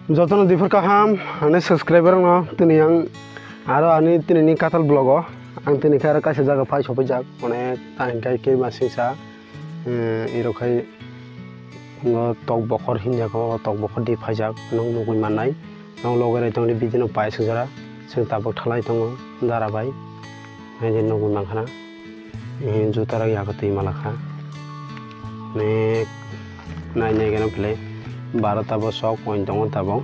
Jotono difer kaham ane subscriber no tini yang aro ani tini ni katal blog ang tini kara kaisa jaga pai sopai jak onek tangkai ke masisa irokai ngo tok bokor hinja ko tok bokor di phajak nong nugui manai nong logere tong di bidino pai sujara sing tabak thalai tong dara bai ai nugui mangkhana jutara yakati malakha nek nai nai gana play 12টা বছর পয়েন্ট দङ তাবং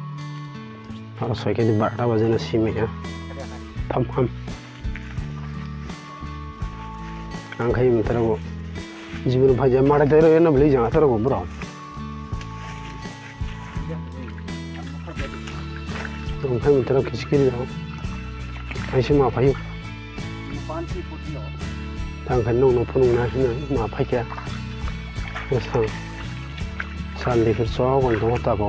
আর সয়কে দি 12টা বাজে না সিমে থাম থাম आंखाय मतरगो जीवन भाजा माडा तेरो एना भली जा तरगो ब्रो आंखाय मतरो किसकिरि जाओ आइसे मा फायो आंखाय नं नं फुनु ना हिना मा फायखया एसां साल लेखर सौ गंदो Tabo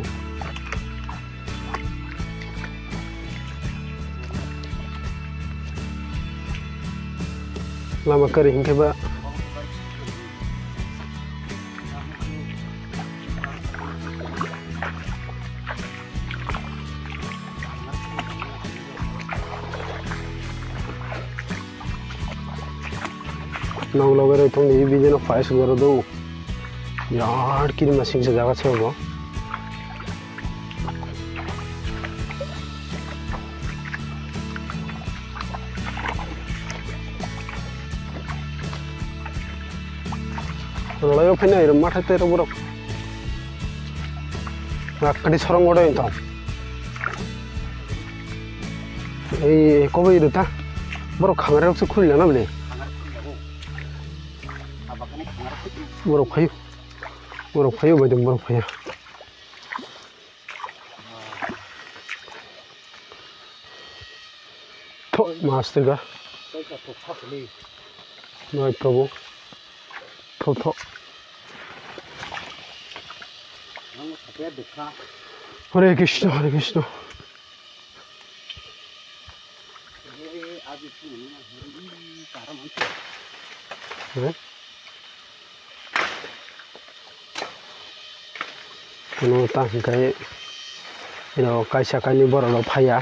lama kering coba nong logere tong di bidino faiz garo do yaar kiri masing se jaga chego Lalu apa ni? Rumah itu ada buruk. Nak di sorong ada itu. Kau ini dah buruk kamera itu khusus ya namanya. Buruk kayu macam buruk kayu. Tuh master ga. Naik probo. Tuh. Hare Krishna, Hare Krishna. Kono tangkai, kaisa kani borok phaya.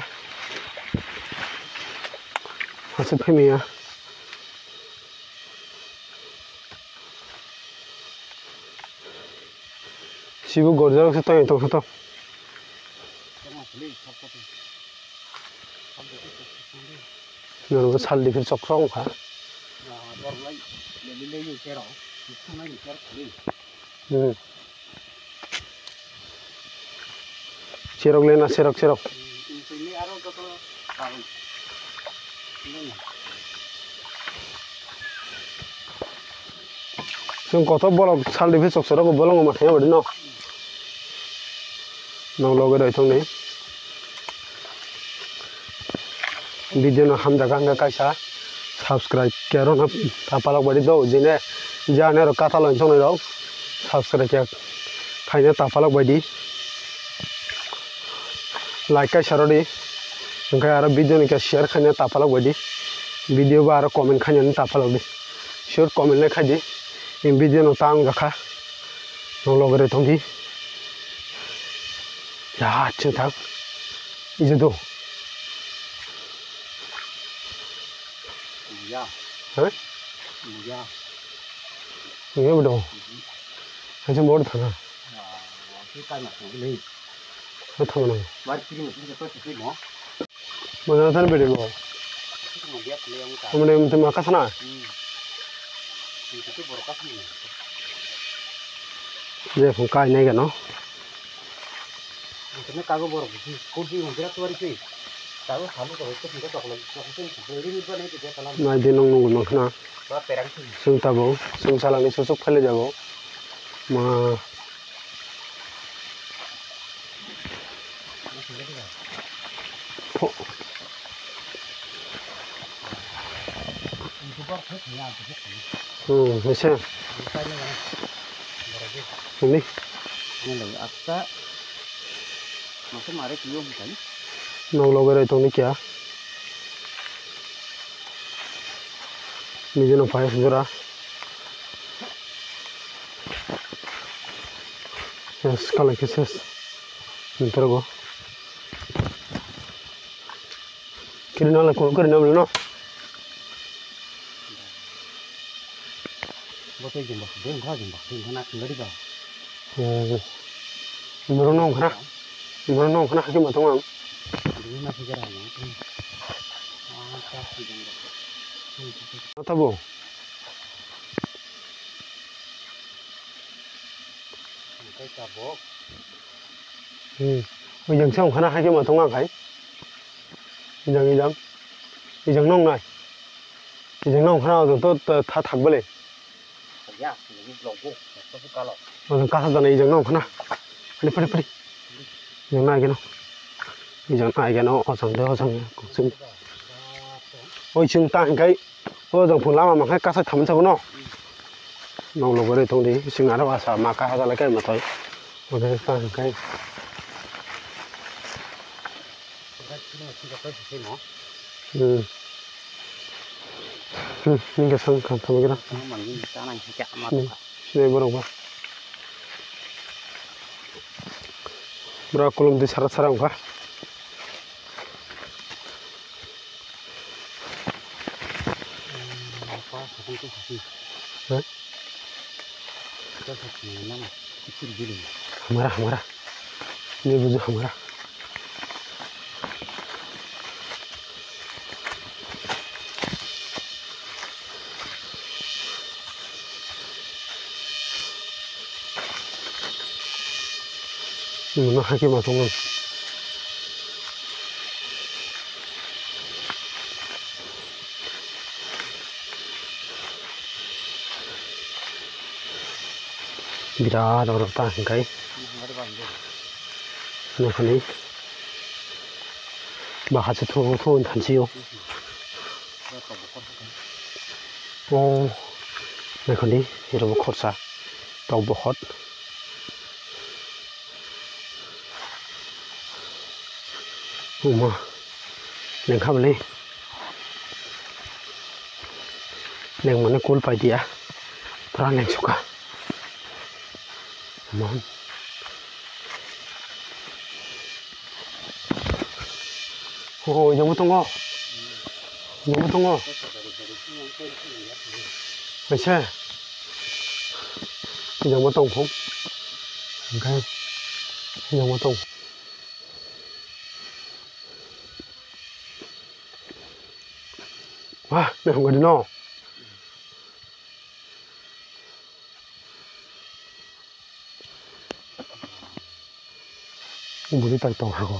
Hasil phemia. Sibu gorjak se tang tong tong. Nang sal di fir sok song kha. Serok lena serok. Sung koto bolok sal di fir sok serok bolong ma thaya badi no. Nong logo doi tong ni video na ham jaga nga kaisa subscribe kero na tapalok badi do jine jane ro kata lon tong ni do subscribe kya khaina tapalok badi like kaisa ro di ngkai aro video ni kya share khaina tapalok badi video ba aro comment khaina ni tapalok di sure comment le khai di in video no tang ga kha nong logo doi tong di 야, 닭 이제도 야, 야, 이게 뭐도 아주 머리 타나? 뭐 타나? 뭐나 타는 베리 뭐? 어머니 무슨 마카사나? 이제 본가 있네 너. Ini kagak borok, kunci mungkin aku hari ini. Tahu kamu kalau itu tidak tak langsung beri ni pun itu dia kalam. Nah dia nunggu makna. Perang tu. Sung tabo, sung salang ni susuk kali jabo. Ma. Macam. Ini. Ini lagi apa? Masuk mari kium kan? Nong logo itu ni kya? Ni jenuh payah segera. Yes, kalau kisah, ntar gua. kiri nala kono kiri nala no botol jumbo deng khana ngari ba moro no khana haki matong am ini masih jarang ya tabo kai tabok bây giờ xong khana haki matong am kai 이장 nong này 이장 nong khana 또 다 탁벌레 ya ini logo itu kalau 가서 전에 이장 nong khana 빨리 이장 나게 너 이장 나게 너 어성대 좀 ôi chừng tàng cái ôi dòng phun lama mà cái cá sấu thấm sao nó nông lục ở thông đi chừng nào đó sao mà cá ra lấy cái mà thôi ok tàng cái nhưng cái sông không thấm cái đó này bro kulum di sarat-sarang ka हमारा ये बुझो हमारा nó hai cái mà không birat orang tahan kai này phần ấy bà hạt thô thành chiêu ô này phần ấy thì nó có sa tàu bộ hot mà nên khắp lên nên mà nó cuốn phải đi à ra nên suka món 오 너무 통어 그치 너무 통콩 cái 너무 통 와 내가 안 가리나 물이 딸똥하고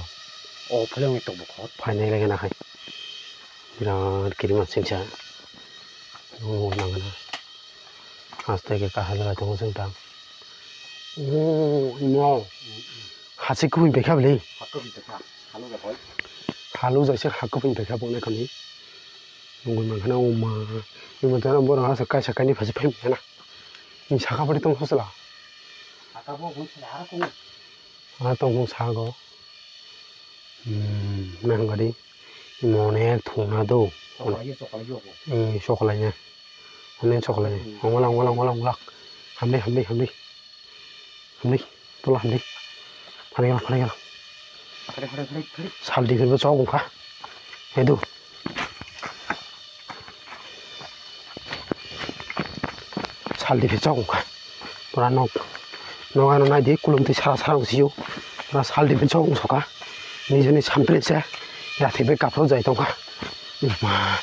플레이이 또 먹고 파이네가 나가 이런 기름만 생차 오 나가나 아스테게 까하다가 동생당 오 이모 하치급이 백합리 학급이 됐다 하루가 거의 하루 저식 학급이 백합보네 거니 농구만 하나 오마 이모 내가 뭐라 해서 까샤까니 다시 팸이나 이 사과버리 똥 호슬라 아까 뭐 본체 알았고 아 똥공 사고 mang vào đi món này thùng nào đâu chocolate nha hôm nay chocolate ngon lắm hầm đi tôi làm đi phải đi sao đi phải cho cũng khá hết đủ sao đi phải cho cũng khá tôi ăn nó này đi kulum thì sao xíu nó sao đi phải cho cũng sao cả 니전에 참플레세 야 대배 값으로 자 있던가 마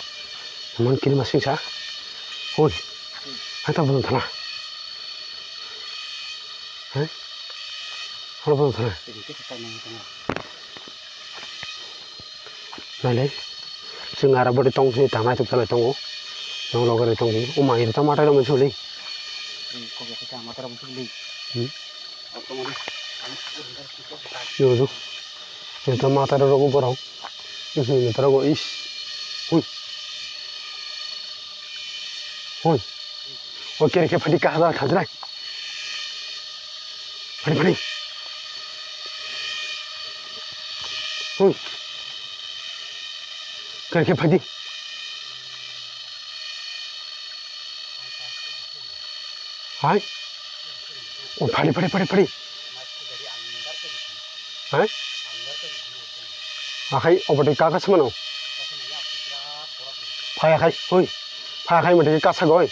한번 기름 마시자 오이 하다 보던 타나 에 하나 보던 타나 나래 지금 알아버리 똥이 당나 좀 살아 똥고 너 로그래 똥이 오마 이거 토마토로 면 줄리 거기 토마토로 면 줄리 요도 itu mata ada rogo borong, ini rogo is, oke oke padi kahar khadrai, padi, kerja padi, hai, oh padi, hai. 아카이 어버리 까가스만오 फायाखै ओइ फायाखै माथो कासागय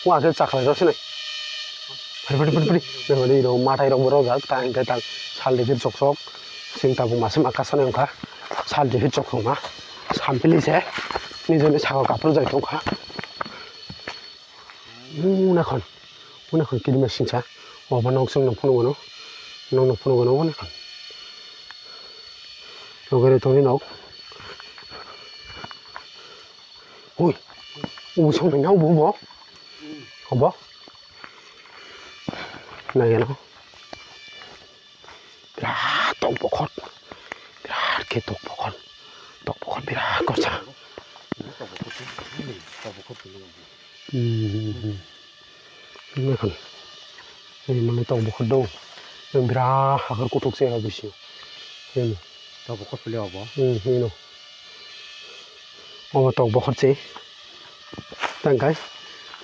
वाके चाखलाय रसिनाय फरि बेबायदि रौ माथाय रौ रजाक तांखाय तां सालदिफिर चकचक सिंताबु मासे माकासानाय अंखा सालदिफिर चकचक मा सामपिलिसे निजोनि सागा कापुर जाय तंखा उनाखन किरिमा सिंसा अबा नंसं नफुनगनो नंग नफुनगनो उनाखन नगरे तंनि नौ ओइ 오 성능이 뭐 뭐? 뭐? 나게나. 비라 떡볶이. 비라 이렇게 떡볶이 비라 거자. 이건 이만 떡볶이도 비라 하고 고독세 하듯이. 떡볶이 빌려 봐. 이노. 떡볶이지. Tangkai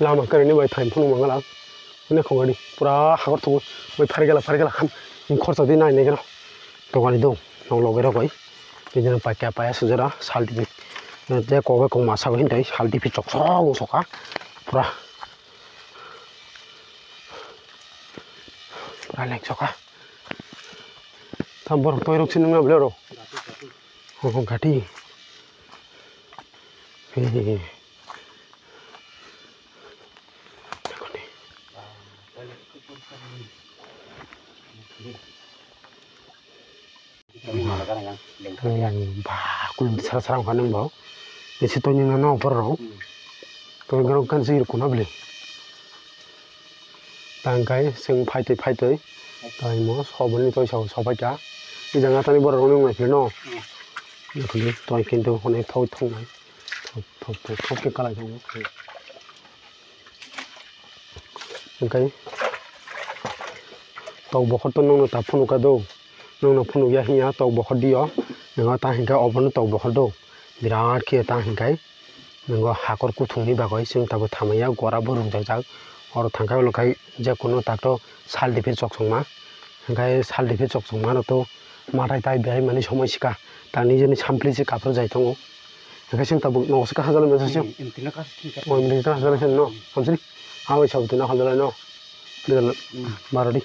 lama kerana bayi time pun mangala, ini kau gani pura hakor tu bayi farigala kan, ini khorsa di naik negara, kau gani dong, nong logera bayi, ini jangan pakai apa ya sejara saldi, nanti kau kau masak ini saldi picok soka, pura lek soka, tambor toy ruk sini nggak boleh oh gati, kulum sarang kaneng bau, desi to nyina no perro, to ngaro kan sih kuna beli, tangkai sing fight, tai mo sobat ni to sobat ya, di jangan tani berro ni ngai no, ni kuli to ikin to honek thau thong ngai, thau ke kalai thong, tangkai, tau bokot to nong ta phunu ka do. Nong phunu ya hiya tau bokot dio ngo ta hingka obon tau bokot do birat ke ta hingkai ngo hakor kuthungni bagoi sing tabu thamaya gora borung jak or thangkai lokai je kono takto saldife choksongma hingkai saldife choksongma no to matai tai behai mani somoi sika ta nijeni sampli se kapro jai tongo hingkai sing tabu no sika hajal mesasyo Intina ka o imri ta hajal sen no samsri awe sabtina hajal no maradi